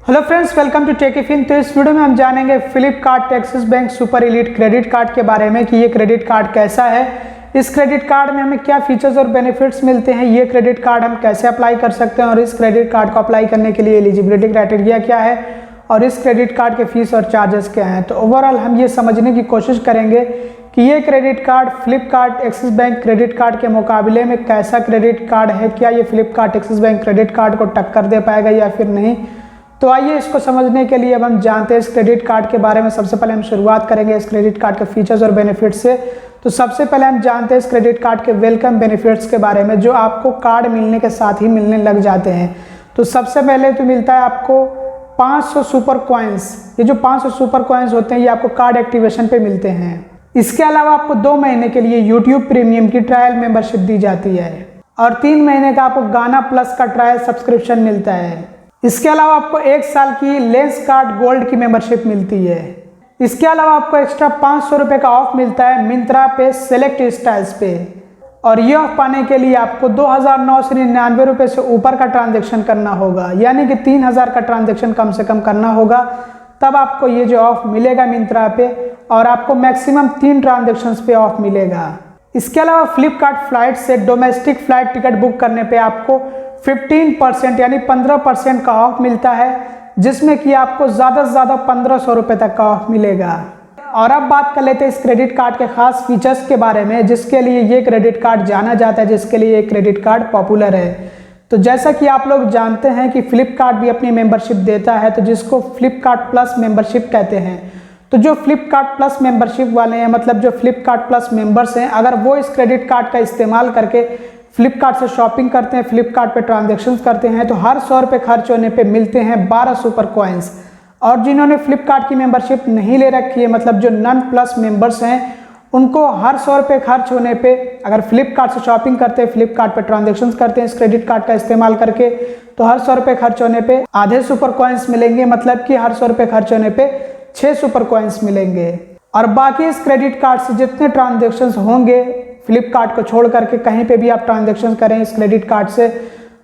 Hello friends, welcome to Techifin. तो इस video में हम जानेंगे Flipkart Axis Bank super elite credit card के बारे में कि ये क्रेडिट कार्ड कैसा है, इस क्रेडिट कार्ड में हमें क्या फीचर्स और बेनिफिट्स मिलते हैं, ये क्रेडिट कार्ड हम कैसे अप्लाई कर सकते हैं और इस क्रेडिट कार्ड को अप्लाई करने के लिए एलिजिबिलिटी क्राइटेरिया क्या है और इस क्रेडिट कार्ड के फीस और चार्जेस क्या हैं। तो ओवरऑल हम ये समझने की कोशिश करेंगे कि ये credit card Flipkart Axis bank credit card के मुकाबले में कैसा क्रेडिट कार्ड है, क्या ये Flipkart Axis bank credit card को टक्कर दे पाएगा या फिर नहीं। तो आइए इसको समझने के लिए अब हम जानते हैं इस क्रेडिट कार्ड के बारे में। सबसे पहले हम शुरुआत करेंगे इस क्रेडिट कार्ड के फीचर्स और बेनिफिट्स से। तो सबसे पहले हम जानते हैं इस क्रेडिट कार्ड के वेलकम बेनिफिट्स के बारे में, जो आपको कार्ड मिलने के साथ ही मिलने लग जाते हैं। तो सबसे पहले तो मिलता है आपको 500 सुपर कॉइन्स। ये जो 500 सुपर कॉइन्स होते हैं ये आपको कार्ड एक्टिवेशन पे मिलते हैं। इसके अलावा आपको 2 महीने के लिए यूट्यूब प्रीमियम की ट्रायल मेंबरशिप दी जाती है और 3 महीने का आपको गाना प्लस का ट्रायल सब्सक्रिप्शन मिलता है। इसके अलावा आपको 1 साल की लेंस कार्ड गोल्ड की मेंबरशिप मिलती है। इसके अलावा आपको एक्स्ट्रा 500 रुपये का ऑफ मिलता है मिंत्रा पे सेलेक्ट स्टाइल्स पे, और ये ऑफ पाने के लिए आपको 2,999 रुपये से ऊपर का ट्रांजैक्शन करना होगा, यानी कि 3,000 का ट्रांजैक्शन कम से कम करना होगा, तब आपको ये जो ऑफ मिलेगा मिंत्रा पे, और आपको मैक्सिमम 3 ट्रांजैक्शंस पे ऑफ मिलेगा। इसके अलावा फ्लिपकार्ट फ्लाइट से डोमेस्टिक फ्लाइट टिकट बुक करने पे आपको 15% यानी 15% का ऑफ मिलता है, जिसमें कि आपको ज़्यादा से ज़्यादा 1,500 रुपये तक का ऑफ मिलेगा। और अब बात कर लेते हैं इस क्रेडिट कार्ड के खास फीचर्स के बारे में, जिसके लिए ये क्रेडिट कार्ड जाना जाता है, जिसके लिए ये क्रेडिट कार्ड पॉपुलर है। तो जैसा कि आप लोग जानते हैं कि फ्लिपकार्ट भी अपनी मेंबरशिप देता है, तो जिसको फ्लिपकार्ट प्लस मेंबरशिप कहते हैं। तो जो फ्लिपकार्ट प्लस मेंबरशिप वाले हैं, मतलब जो फ्लिपकार्ट प्लस मेंबर्स हैं, अगर वो इस क्रेडिट कार्ड का इस्तेमाल करके फ्लिपकार्ट से शॉपिंग करते हैं, फ्लिपकार्ट पे ट्रांजैक्शंस करते हैं, तो हर 100 रुपये खर्च होने पे मिलते हैं 12 सुपर कॉइन्स। और जिन्होंने फ्लिपकार्ट की मेंबरशिप नहीं ले रखी है, मतलब जो नॉन प्लस मेंबर्स हैं, उनको हर 100 रुपये खर्च होने पे अगर फ्लिपकार्ट से शॉपिंग करते हैं, फ्लिपकार्ट पे ट्रांजैक्शंस करते हैं इस क्रेडिट कार्ड का इस्तेमाल करके, तो हर 100 रुपये खर्च होने पे आधे सुपर कॉइन्स मिलेंगे, मतलब कि हर 100 रुपये खर्च होने पे 6 सुपर कॉइन्स मिलेंगे। और बाकी इस क्रेडिट कार्ड से जितने ट्रांजैक्शंस होंगे फ्लिपकार्ट को छोड़ करके कहीं पे भी आप ट्रांजैक्शन करें इस क्रेडिट कार्ड से,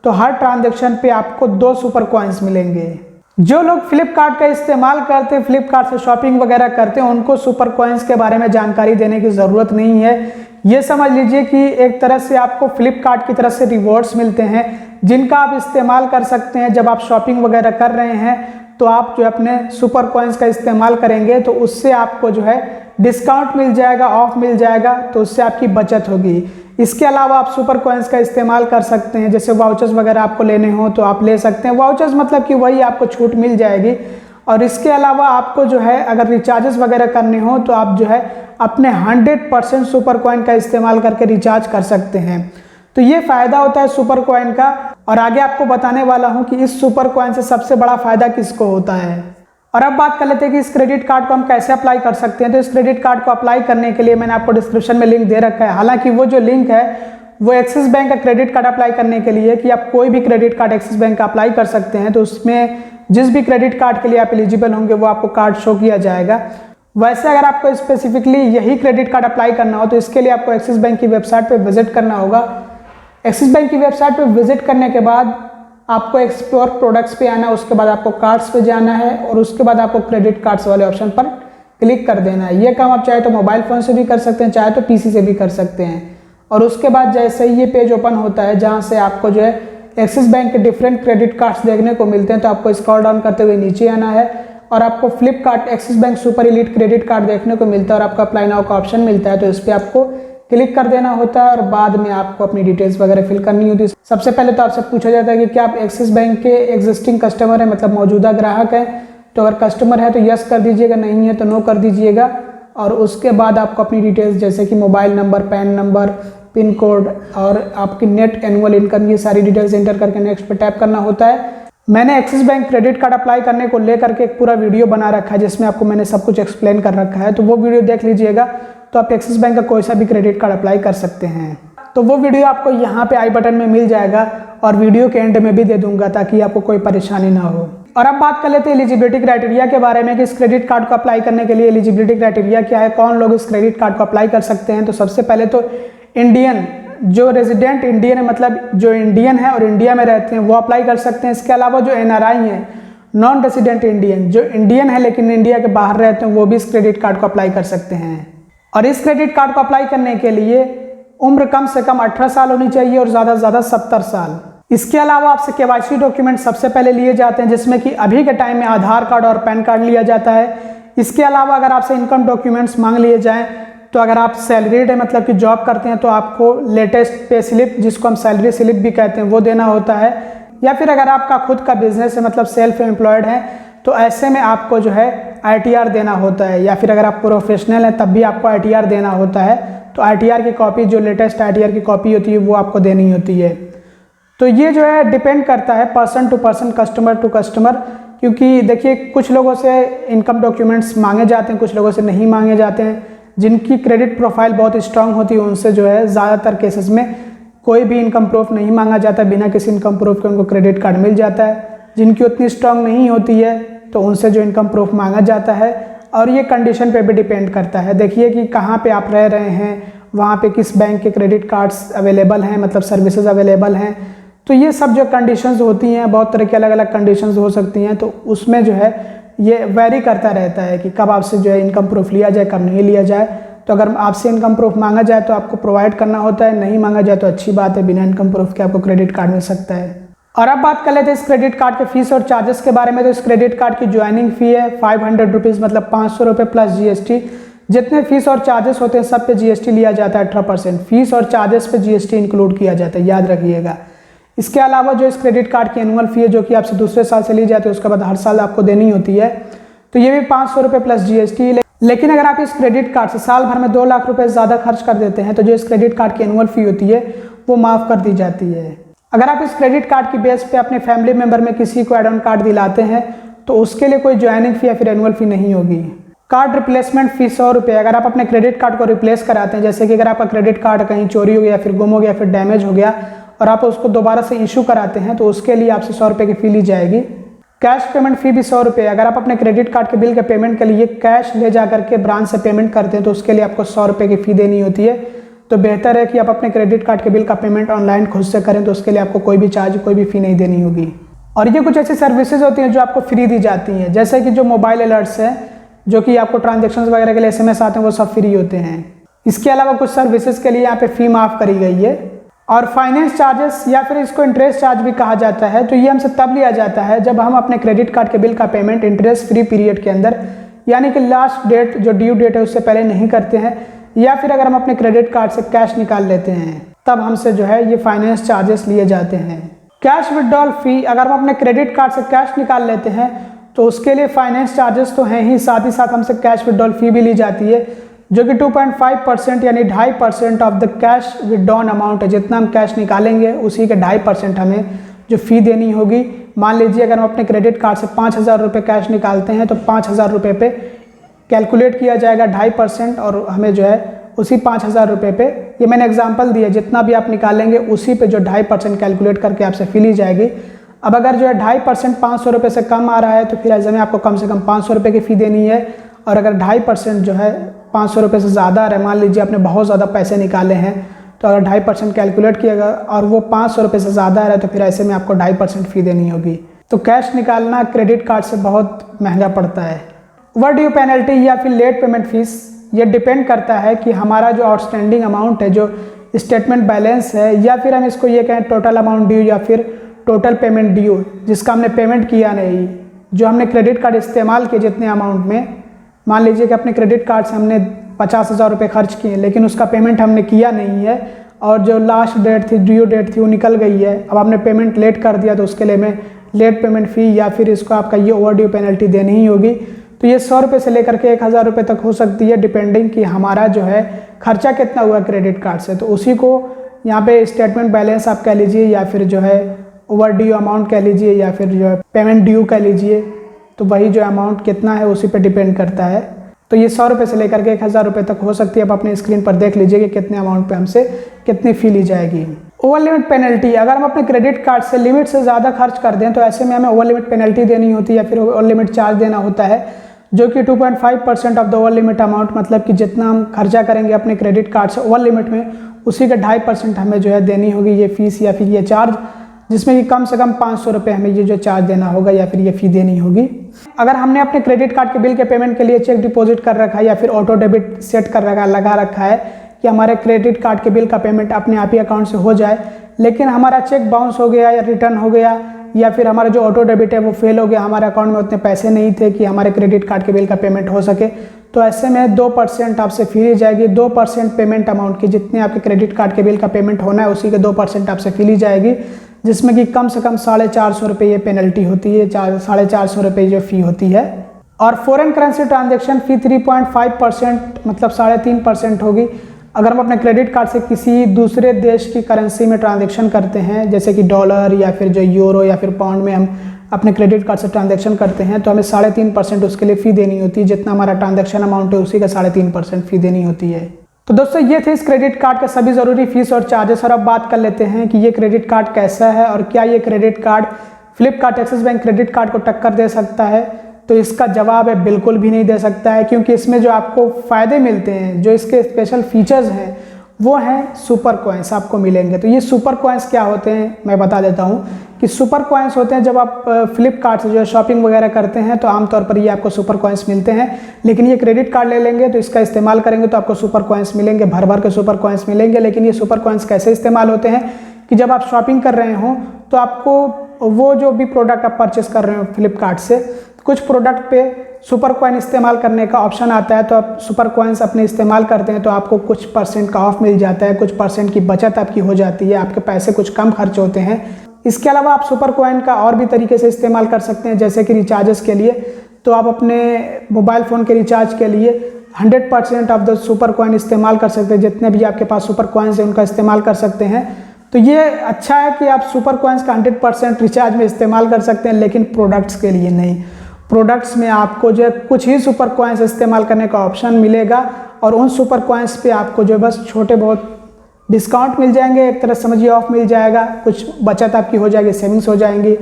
तो हर ट्रांजैक्शन पे आपको 2 सुपर कॉइन्स मिलेंगे। जो लोग फ्लिपकार्ट का इस्तेमाल करते हैं, फ्लिपकार्ट से शॉपिंग वगैरह करते हैं, उनको सुपर कॉइन्स के बारे में जानकारी देने की ज़रूरत नहीं है। ये समझ लीजिए कि एक तरह से आपको फ्लिपकार्ट की तरफ से रिवॉर्ड्स मिलते हैं, जिनका आप इस्तेमाल कर सकते हैं। जब आप शॉपिंग वगैरह कर रहे हैं तो आप जो अपने सुपर कॉइन्स का इस्तेमाल करेंगे, तो उससे आपको जो है डिस्काउंट मिल जाएगा, ऑफ मिल जाएगा, तो उससे आपकी बचत होगी। इसके अलावा आप सुपर कॉइन्स का इस्तेमाल कर सकते हैं, जैसे वाउचर्स वगैरह आपको लेने हो तो आप ले सकते हैं। वाउचर्स मतलब कि वही आपको छूट मिल जाएगी। और इसके अलावा आपको जो है अगर रिचार्जेस वगैरह करने हो तो आप जो है अपने 100% सुपर कॉइन का इस्तेमाल करके रिचार्ज कर सकते हैं। तो ये फ़ायदा होता है सुपर कॉइन का, और आगे आपको बताने वाला हूँ कि इस सुपर कॉइन से सबसे बड़ा फ़ायदा किसको होता है। और अब बात कर लेते हैं कि इस क्रेडिट कार्ड को हम कैसे अप्लाई कर सकते हैं। तो इस क्रेडिट कार्ड को अप्लाई करने के लिए मैंने आपको डिस्क्रिप्शन में लिंक दे रखा है। हालांकि वो जो लिंक है वो एक्सिस बैंक का क्रेडिट कार्ड अप्लाई करने के लिए, कि आप कोई भी क्रेडिट कार्ड एक्सिस बैंक का अप्लाई कर सकते हैं, तो उसमें जिस भी क्रेडिट कार्ड के लिए आप एलिजिबल होंगे वो आपको कार्ड शो किया जाएगा। वैसे अगर आपको स्पेसिफिकली यही क्रेडिट कार्ड अप्लाई करना हो तो इसके लिए आपको एक्सिस बैंक की वेबसाइट पर विजिट करना होगा। एक्सिस बैंक की वेबसाइट पर विजिट करने के बाद आपको एक्सप्लोर प्रोडक्ट्स पे आना है, उसके बाद आपको कार्ड्स पे जाना है, और उसके बाद आपको क्रेडिट कार्ड्स वाले ऑप्शन पर क्लिक कर देना है। ये काम आप चाहे तो मोबाइल फ़ोन से भी कर सकते हैं, चाहे तो पीसी से भी कर सकते हैं। और उसके बाद जैसे ही ये पेज ओपन होता है, जहाँ से आपको जो है एक्सिस बैंक के डिफरेंट क्रेडिट कार्ड्स देखने को मिलते हैं, तो आपको स्क्रॉल डाउन करते हुए नीचे आना है और आपको Flipkart Axis Bank super elite credit card देखने को मिलता है, और आपका अप्लाई नाउ का ऑप्शन मिलता है। तो इस पर आपको क्लिक कर देना होता है और बाद में आपको अपनी डिटेल्स वगैरह फिल करनी होती है। सबसे पहले तो आपसे पूछा जाता है कि क्या आप एक्सिस बैंक के एग्जिस्टिंग कस्टमर हैं, मतलब मौजूदा ग्राहक हैं। तो अगर कस्टमर है तो यस कर दीजिएगा, नहीं है तो नो कर दीजिएगा। और उसके बाद आपको अपनी डिटेल्स जैसे कि mobile number, pan number, pin code और आपकी नेट एनुअल इनकम, ये सारी डिटेल्स एंटर करके नेक्स्ट पे टैप करना होता है। मैंने axis bank credit card apply करने को लेकर के एक पूरा वीडियो बना रखा है, जिसमें आपको मैंने सब कुछ एक्सप्लेन कर रखा है, तो वो वीडियो देख लीजिएगा। तो आप एक्सिस बैंक का कोई सा भी क्रेडिट कार्ड अप्लाई कर सकते हैं। तो वो वीडियो आपको यहाँ पे आई बटन में मिल जाएगा, और वीडियो के एंड में भी दे दूंगा ताकि आपको कोई परेशानी ना हो। और अब बात कर लेते हैं एलिजिबिलिटी क्राइटेरिया के बारे में कि इस क्रेडिट कार्ड को अप्लाई करने के लिए एलिजिबिलिटी क्राइटेरिया क्या है, कौन लोग इस क्रेडिट कार्ड को अप्लाई कर सकते हैं। तो सबसे पहले तो इंडियन, जो रेजिडेंट इंडियन है, मतलब जो इंडियन है और इंडिया में रहते हैं, वो अप्लाई कर सकते हैं। इसके अलावा जो एनआरआई हैं नॉन रेसिडेंट इंडियन, जो इंडियन है लेकिन इंडिया के बाहर रहते हैं, वो भी इस क्रेडिट कार्ड को अप्लाई कर सकते हैं। और इस क्रेडिट कार्ड को अप्लाई करने के लिए उम्र कम से कम 18 साल होनी चाहिए और ज़्यादा से ज़्यादा 70 साल। इसके अलावा आपसे KYC डॉक्यूमेंट सबसे पहले लिए जाते हैं, जिसमें कि अभी के टाइम में आधार कार्ड और पैन कार्ड लिया जाता है। इसके अलावा अगर आपसे इनकम डॉक्यूमेंट्स मांग लिए जाएं तो अगर आप सैलरीड है, मतलब कि जॉब करते हैं, तो आपको लेटेस्ट पे स्लिप, जिसको हम सैलरी स्लिप भी कहते हैं, वो देना होता है। या फिर अगर आपका खुद का बिजनेस है, मतलब सेल्फ एम्प्लॉयड है, तो ऐसे में आपको जो है ITR देना होता है। या फिर अगर आप प्रोफेशनल हैं तब भी आपको ITR देना होता है। तो ITR की कॉपी, जो लेटेस्ट ITR की कॉपी होती है, वो आपको देनी होती है। तो ये जो है डिपेंड करता है person to person, customer to customer, क्योंकि देखिए कुछ लोगों से इनकम डॉक्यूमेंट्स मांगे जाते हैं, कुछ लोगों से नहीं मांगे जाते हैं। जिनकी क्रेडिट प्रोफाइल बहुत स्ट्रांग होती है उनसे जो है ज़्यादातर केसेस में कोई भी इनकम प्रूफ नहीं मांगा जाता, बिना किसी इनकम प्रूफ के उनको क्रेडिट कार्ड मिल जाता है। जिनकी उतनी स्ट्रांग नहीं होती है तो उनसे जो इनकम प्रूफ मांगा जाता है। और ये कंडीशन पे भी डिपेंड करता है। देखिए कि कहाँ पे आप रह रहे हैं, वहाँ पे किस बैंक के क्रेडिट कार्ड्स अवेलेबल हैं, मतलब सर्विसेज अवेलेबल हैं। तो ये सब जो कंडीशंस होती हैं, बहुत तरह की अलग अलग कंडीशंस हो सकती हैं, तो उसमें जो है ये वेरी करता रहता है कि कब आपसे जो है इनकम प्रूफ लिया जाए, कब नहीं लिया जाए। तो अगर आपसे इनकम प्रूफ मांगा जाए तो आपको प्रोवाइड करना होता है, नहीं मांगा जाए तो अच्छी बात है, बिना इनकम प्रूफ के आपको क्रेडिट कार्ड मिल सकता है। और अब बात कर लेते हैं इस क्रेडिट कार्ड के फीस और चार्जेस के बारे में। तो इस क्रेडिट कार्ड की ज्वाइनिंग फ़ी है 500 रुपीज़, मतलब 500 रुपये प्लस GST। जितने फीस और चार्जेस होते हैं सब पे GST लिया जाता है 18%। फीस और चार्जेस पे GST इंक्लूड किया जाता है, याद रखिएगा। इसके अलावा जो इस क्रेडिट कार्ड की एनुअल फ़ी है, जो कि आपसे दूसरे साल से ली जाती है, उसके बाद हर साल आपको देनी होती है, तो ये भी 500 रुपये प्लस GST। लेकिन अगर आप इस क्रेडिट कार्ड से साल भर में 2 लाख रुपए ज़्यादा खर्च कर देते हैं तो जो इस क्रेडिट कार्ड की एनुअल फ़ी होती है वो माफ़ कर दी जाती है। अगर आप इस क्रेडिट कार्ड की बेस पे अपने फैमिली मेंबर में किसी को एड ऑन कार्ड दिलाते हैं तो उसके लिए कोई ज्वाइनिंग फ़ी या फिर एनुअल फ़ी नहीं होगी। कार्ड रिप्लेसमेंट फ़ी 100 रुपये। अगर आप अपने क्रेडिट कार्ड को रिप्लेस कराते हैं, जैसे कि अगर आपका क्रेडिट कार्ड कहीं चोरी हो गया, फिर गुम हो गया, फिर डैमेज हो गया और आप उसको दोबारा से इशू कराते हैं, तो उसके लिए आपसे 100 रुपये की फ़ी ली जाएगी। कैश पेमेंट फ़ी भी 100 रुपये। अगर आप अपने क्रेडिट कार्ड के बिल के पेमेंट के लिए कैश ले जा करके ब्रांच से पेमेंट करते हैं तो उसके लिए आपको 100 रुपये की फ़ी देनी होती है। तो बेहतर है कि आप अपने क्रेडिट कार्ड के बिल का पेमेंट ऑनलाइन खुद से करें, तो उसके लिए आपको कोई भी चार्ज, कोई भी फ़ी नहीं देनी होगी। और ये कुछ ऐसी सर्विसेज होती हैं जो आपको फ्री दी जाती हैं, जैसे कि जो मोबाइल अलर्ट्स हैं, जो कि आपको ट्रांजेक्शन्स वगैरह के लिए SMS आते हैं, वो सब फ्री होते हैं। इसके अलावा कुछ सर्विसेज के लिए यहाँ पे फ़ी माफ़ करी गई है। और फाइनेंस चार्जेस या फिर इसको इंटरेस्ट चार्ज भी कहा जाता है, तो ये हमसे तब लिया जाता है जब हम अपने क्रेडिट कार्ड के बिल का पेमेंट इंटरेस्ट फ्री पीरियड के अंदर, यानी कि लास्ट डेट जो ड्यू डेट है उससे पहले नहीं करते हैं, या फिर अगर हम अपने क्रेडिट कार्ड से कैश निकाल लेते हैं तब हमसे जो है ये फाइनेंस चार्जेस लिए जाते हैं। कैश विड्रॉल फ़ी। अगर हम अपने क्रेडिट कार्ड से कैश निकाल लेते हैं तो उसके लिए फाइनेंस चार्जेस तो हैं ही, साथ ही साथ हमसे कैश विड्रॉल फ़ी भी ली जाती है, जो कि 2.5% यानी 2.5% of the cash withdrawn amount है। जितना हम कैश निकालेंगे उसी के 2.5% हमें जो फ़ी देनी होगी। मान लीजिए अगर हम अपने क्रेडिट कार्ड से 5,000 रुपये कैश निकालते हैं तो 5,000 रुपये पे कैलकुलेट किया जाएगा 2.5% और हमें जो है उसी 5,000 रुपये पे, ये मैंने एग्जांपल दिया, जितना भी आप निकालेंगे उसी पे जो 2.5% कैलकुलेट करके आपसे फ़ी ली जाएगी। अब अगर जो है 2.5% 500 रुपये से कम आ रहा है तो फिर ऐसे में आपको कम से कम 500 रुपये की फ़ी देनी है। और अगर 2.5% जो है 500 रुपये से ज़्यादा आ रहा है, मान लीजिए आपने बहुत ज़्यादा पैसे निकाले हैं, तो अगर 2.5% कैलकुलेट किएगा और वो 500 रुपये से ज़्यादा आ रहा है तो फिर ऐसे में आपको 2.5% फ़ी देनी होगी। तो कैश निकालना क्रेडिट कार्ड से बहुत महंगा पड़ता है। ओवर ड्यू पेनल्टी या फिर लेट पेमेंट फ़ीस, ये डिपेंड करता है कि हमारा जो आउटस्टैंडिंग अमाउंट है, जो स्टेटमेंट बैलेंस है, या फिर हम इसको ये कहें टोटल अमाउंट ड्यू या फिर टोटल पेमेंट ड्यू, जिसका हमने पेमेंट किया नहीं, जो हमने क्रेडिट कार्ड इस्तेमाल किए जितने अमाउंट में, मान लीजिए कि अपने क्रेडिट कार्ड से हमने 50,000 रुपये खर्च किए लेकिन उसका पेमेंट हमने किया नहीं है और जो लास्ट डेट थी, ड्यू डेट थी, वो निकल गई है, अब आपने पेमेंट लेट कर दिया तो उसके लिए मैं लेट पेमेंट फ़ी या फिर इसको आपका ये ओवर ड्यू पेनल्टी देनी ही होगी। तो ये 100 रुपये से लेकर के 1,000 रुपये तक हो सकती है, डिपेंडिंग कि हमारा जो है खर्चा कितना हुआ क्रेडिट कार्ड से। तो उसी को यहाँ पे स्टेटमेंट बैलेंस आप कह लीजिए या फिर जो है ओवर ड्यू अमाउंट कह लीजिए या फिर जो है पेमेंट ड्यू कह लीजिए, तो वही जो अमाउंट कितना है उसी पे डिपेंड करता है। तो ये 100 रुपये से लेकर के 1,000 रुपये तक हो सकती है। आप अपने स्क्रीन पर देख लीजिए कि कितने अमाउंट पे हमसे कितनी फ़ी ली जाएगी। ओवर लिमिट पेनल्टी, अगर हम अपने क्रेडिट कार्ड से लिमिट से ज़्यादा खर्च कर दें तो ऐसे में हमें ओवर लिमिट पेनल्टी देनी होती है या फिर ओवर लिमिट चार्ज देना होता है, जो कि 2.5% of the over limit amount, मतलब कि जितना हम खर्चा करेंगे अपने क्रेडिट कार्ड से ओवर लिमिट में, उसी का 2.5% हमें जो है देनी होगी ये फीस या फिर ये चार्ज। जिसमें कि कम से कम 500 रुपये हमें ये जो चार्ज देना होगा या फिर ये फ़ी देनी होगी। अगर हमने अपने क्रेडिट कार्ड के बिल के पेमेंट के लिए चेक डिपॉजिट कर रखा है या फिर ऑटो डेबिट सेट कर रखा है, लगा रखा है कि हमारे क्रेडिट कार्ड के बिल का पेमेंट अपने आप ही अकाउंट से हो जाए, लेकिन हमारा चेक बाउंस हो गया या रिटर्न हो गया या फिर हमारा जो ऑटो डेबिट है वो फेल हो गया, हमारे अकाउंट में उतने पैसे नहीं थे कि हमारे क्रेडिट कार्ड के बिल का पेमेंट हो सके, तो ऐसे में 2% आपसे फी ली जाएगी। 2% पेमेंट अमाउंट की, जितने आपके क्रेडिट कार्ड के बिल का पेमेंट होना है उसी के 2% आपसे फी ली जाएगी, जिसमें कि कम से कम 450 रुपये ये पेनल्टी होती है, 450 रुपये जो फ़ी होती है। और फॉरेन करेंसी ट्रांजैक्शन फ़ी 3.5% मतलब 3.5% होगी। अगर हम अपने क्रेडिट कार्ड से किसी दूसरे देश की करेंसी में ट्रांजैक्शन करते हैं, जैसे कि डॉलर या फिर जो यूरो या फिर पाउंड में हम अपने क्रेडिट कार्ड से ट्रांजैक्शन करते हैं, तो हमें 3.5% उसके लिए फ़ी देनी होती है। जितना हमारा ट्रांजैक्शन अमाउंट है उसी का 3.5% फ़ी देनी होती है। तो दोस्तों ये थे इस क्रेडिट कार्ड के सभी ज़रूरी फीस और चार्जेस। और अब बात कर लेते हैं कि ये क्रेडिट कार्ड कैसा है और क्या ये credit card Flipkart Axis bank credit card को टक्कर दे सकता है। तो इसका जवाब है बिल्कुल भी नहीं दे सकता है, क्योंकि इसमें जो आपको फ़ायदे मिलते हैं, जो इसके स्पेशल फीचर्स हैं, वो हैं सुपर कॉइन्स आपको मिलेंगे। तो ये सुपर कॉइन्स क्या होते हैं मैं बता देता हूँ कि सुपर कॉइन्स होते हैं जब आप फ्लिपकार्ट से जो शॉपिंग वगैरह करते हैं तो आमतौर पर ये आपको सुपर कॉइन्स मिलते हैं, लेकिन ये क्रेडिट कार्ड ले लेंगे तो इसका इस्तेमाल करेंगे तो आपको सुपर कॉइन्स मिलेंगे, भर भर के सुपर कॉइन्स मिलेंगे। लेकिन ये सुपर कॉइन्स कैसे इस्तेमाल होते हैं कि जब आप शॉपिंग कर रहे हो तो आपको वो जो भी प्रोडक्ट आप परचेस कर रहे हो फ्लिपकार्ट से, कुछ प्रोडक्ट पे सुपर कॉइन इस्तेमाल करने का ऑप्शन आता है, तो आप सुपर कॉइन्स अपने इस्तेमाल करते हैं तो आपको कुछ % का ऑफ मिल जाता है, कुछ % की बचत आपकी हो जाती है, आपके पैसे कुछ कम खर्च होते हैं। इसके अलावा आप सुपर कॉइन का और भी तरीके से इस्तेमाल कर सकते हैं, जैसे कि रिचार्जेस के लिए। तो आप अपने मोबाइल फ़ोन के रिचार्ज के लिए 100% ऑफ द सुपर कॉइन इस्तेमाल कर सकते हैं। जितने भी आपके पास सुपर कॉइन्स हैं उनका इस्तेमाल कर सकते हैं। तो ये अच्छा है कि आप सुपर कॉइन्स का 100% रिचार्ज में इस्तेमाल कर सकते हैं, लेकिन प्रोडक्ट्स के लिए नहीं। प्रोडक्ट्स में आपको जो है कुछ ही सुपर कॉइन्स इस्तेमाल करने का ऑप्शन मिलेगा और उन सुपर कॉइन्स पे आपको जो बस छोटे बहुत डिस्काउंट मिल जाएंगे, एक तरह समझिए ऑफ मिल जाएगा, कुछ बचत आपकी हो जाएगी, सेविंग्स हो जाएंगी।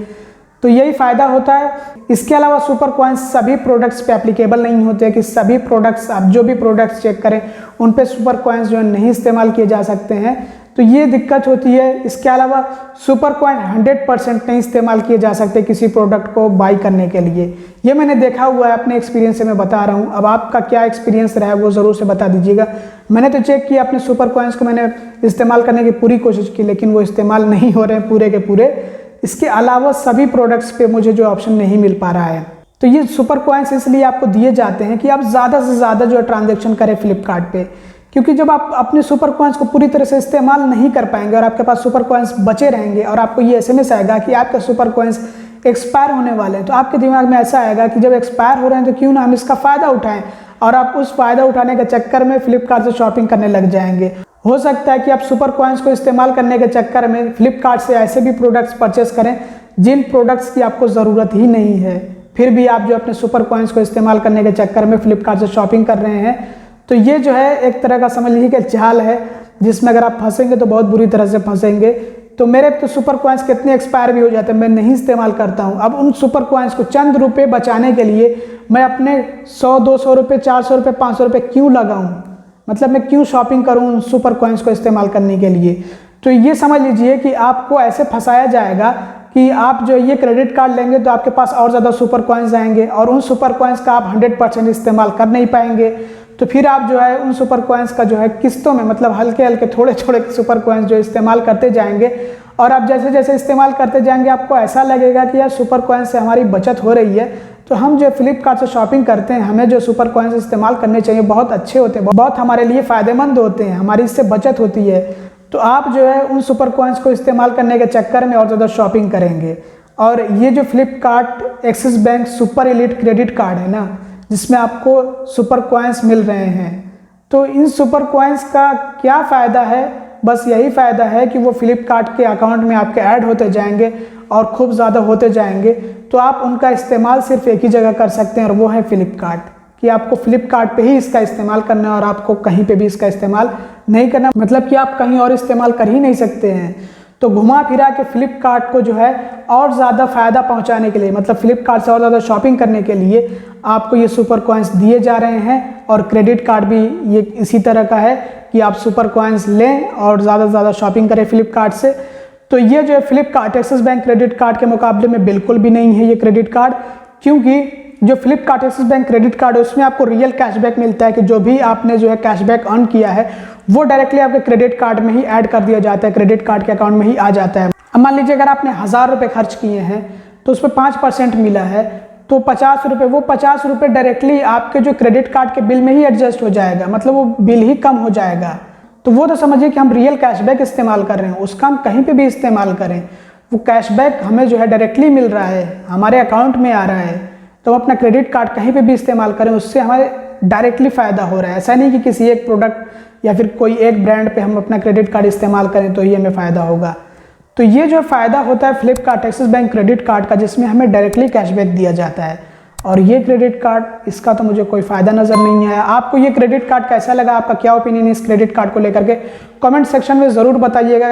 तो यही फ़ायदा होता है। इसके अलावा सुपर कॉइन्स सभी प्रोडक्ट्स पे एप्लीकेबल नहीं होते कि सभी प्रोडक्ट्स, आप जो भी प्रोडक्ट्स चेक करें उन पे सुपर कॉइन्स जो है नहीं इस्तेमाल किए जा सकते हैं, तो ये दिक्कत होती है। इसके अलावा सुपर कॉइन 100% नहीं इस्तेमाल किए जा सकते किसी प्रोडक्ट को बाई करने के लिए। ये मैंने देखा हुआ है, अपने एक्सपीरियंस से मैं बता रहा हूँ। अब आपका क्या एक्सपीरियंस रहा है वो ज़रूर से बता दीजिएगा। मैंने तो चेक किया, अपने सुपर कॉइन्स को मैंने इस्तेमाल करने की पूरी कोशिश की, लेकिन वो इस्तेमाल नहीं हो रहे हैं पूरे के पूरे। इसके अलावा सभी प्रोडक्ट्स पे मुझे जो ऑप्शन नहीं मिल पा रहा है। तो ये सुपर कॉइन्स इसलिए आपको दिए जाते हैं कि आप ज़्यादा से ज़्यादा जो है ट्रांजेक्शन करें फ्लिपकार्ट पे, क्योंकि जब आप अपने सुपर कॉइन्स को पूरी तरह से इस्तेमाल नहीं कर पाएंगे और आपके पास सुपर कॉइन्स बचे रहेंगे और आपको ये SMS आएगा कि आपके सुपर कॉइन्स एक्सपायर होने वाले हैं, तो आपके दिमाग में ऐसा आएगा कि जब एक्सपायर हो रहे हैं तो क्यों ना हम इसका फ़ायदा उठाएं, और आप उस फ़ायदा उठाने के चक्कर में फ्लिपकार्ट से शॉपिंग करने लग जाएंगे। हो सकता है कि आप सुपर कॉइन्स को इस्तेमाल करने के चक्कर में फ्लिपकार्ट से ऐसे भी प्रोडक्ट्स परचेस करें जिन प्रोडक्ट्स की आपको ज़रूरत ही नहीं है, फिर भी आप जो अपने सुपर कॉइन्स को इस्तेमाल करने के चक्कर में फ्लिपकार्ट से शॉपिंग कर रहे हैं। तो ये जो है एक तरह का समझ लीजिए कि जाल है, जिसमें अगर आप फंसेंगे तो बहुत बुरी तरह से फंसेंगे। तो मेरे तो सुपर कॉइन्स कितने एक्सपायर भी हो जाते हैं, मैं नहीं इस्तेमाल करता हूँ। अब उन सुपर कॉइन्स को चंद रुपये बचाने के लिए मैं अपने 100-200 रुपये, 400 रुपये, 500 रुपये क्यों लगाऊँ, मतलब मैं क्यों शॉपिंग करूँ उन सुपर कॉइन्स को इस्तेमाल करने के लिए। तो ये समझ लीजिए कि आपको ऐसे फंसाया जाएगा कि आप जो ये क्रेडिट कार्ड लेंगे तो आपके पास और ज़्यादा सुपर कॉइन्स आएंगे और उन सुपर कॉइन्स का आप 100% इस्तेमाल कर नहीं पाएंगे। तो फिर आप जो है उन सुपर कॉइन्स का जो है किस्तों में, मतलब हल्के हल्के थोड़े थोड़े सुपर कॉइन्स जो इस्तेमाल करते जाएंगे, और आप जैसे जैसे इस्तेमाल करते जाएंगे आपको ऐसा लगेगा कि यार सुपर कॉइन्स से हमारी बचत हो रही है। तो हम जो फ्लिपकार्ट से शॉपिंग करते हैं, हमें जो सुपर कॉइन्स इस्तेमाल करने चाहिए, बहुत अच्छे होते हैं, बहुत हमारे लिए फ़ायदेमंद होते हैं, हमारी इससे बचत होती है। तो आप जो है उन सुपर कॉइन्स को इस्तेमाल करने के चक्कर में और ज़्यादा शॉपिंग करेंगे। और ये जो Flipkart Axis Bank super elite credit card है ना, जिसमें आपको सुपर कॉइन्स मिल रहे हैं, तो इन सुपर कॉइन्स का क्या फ़ायदा है? बस यही फ़ायदा है कि वो फ्लिपकार्ट के अकाउंट में आपके ऐड होते जाएंगे और खूब ज़्यादा होते जाएंगे। तो आप उनका इस्तेमाल सिर्फ एक ही जगह कर सकते हैं और वो है फ्लिपकार्ट, कि आपको फ्लिपकार्ट पे ही इसका इस्तेमाल करना है और आपको कहीं पे भी इसका इस्तेमाल नहीं करना, मतलब कि आप कहीं और इस्तेमाल कर ही नहीं सकते हैं। तो घुमा फिरा के फ्लिपकार्ट को जो है और ज़्यादा फ़ायदा पहुंचाने के लिए, मतलब फ्लिपकार्ट से और ज़्यादा शॉपिंग करने के लिए आपको ये सुपर कॉइन्स दिए जा रहे हैं। और क्रेडिट कार्ड भी ये इसी तरह का है कि आप सुपर कॉइन्स लें और ज़्यादा से ज़्यादा शॉपिंग करें फ्लिपकार्ट से। तो ये जो है Flipkart Axis bank credit card के मुकाबले में बिल्कुल भी नहीं है ये क्रेडिट कार्ड, क्योंकि जो Flipkart Axis bank credit card है उसमें आपको रियल कैशबैक मिलता है कि जो भी आपने जो है कैशबैक अर्न किया है वो डायरेक्टली आपके क्रेडिट कार्ड में ही ऐड कर दिया जाता है, क्रेडिट कार्ड के अकाउंट में ही आ जाता है। अब मान लीजिए अगर आपने 1000 रुपये खर्च किए हैं तो उस पर 5% मिला है, तो 50 रुपये, वो 50 रुपये डायरेक्टली आपके जो क्रेडिट कार्ड के बिल में ही एडजस्ट हो जाएगा, मतलब वो बिल ही कम हो जाएगा। तो वो तो समझिए कि हम रियल कैशबैक इस्तेमाल कर रहे हैं, उसका हम कहीं पे भी इस्तेमाल करें, वो कैशबैक हमें जो है डायरेक्टली मिल रहा है, हमारे अकाउंट में आ रहा है, तो हम अपना क्रेडिट कार्ड कहीं पे भी इस्तेमाल करें उससे हमारे डायरेक्टली फ़ायदा हो रहा है। ऐसा नहीं कि किसी एक प्रोडक्ट या फिर कोई एक ब्रांड पे हम अपना क्रेडिट कार्ड इस्तेमाल करें तो ही हमें फ़ायदा होगा। तो ये जो फ़ायदा होता है Flipkart Axis bank credit card का, जिसमें हमें डायरेक्टली कैशबैक दिया जाता है, और ये क्रेडिट कार्ड इसका तो मुझे कोई फ़ायदा नज़र नहीं आया। आपको ये क्रेडिट कार्ड कैसा लगा, आपका क्या ओपिनियन है इस क्रेडिट कार्ड को लेकर के, कमेंट सेक्शन में ज़रूर बताइएगा।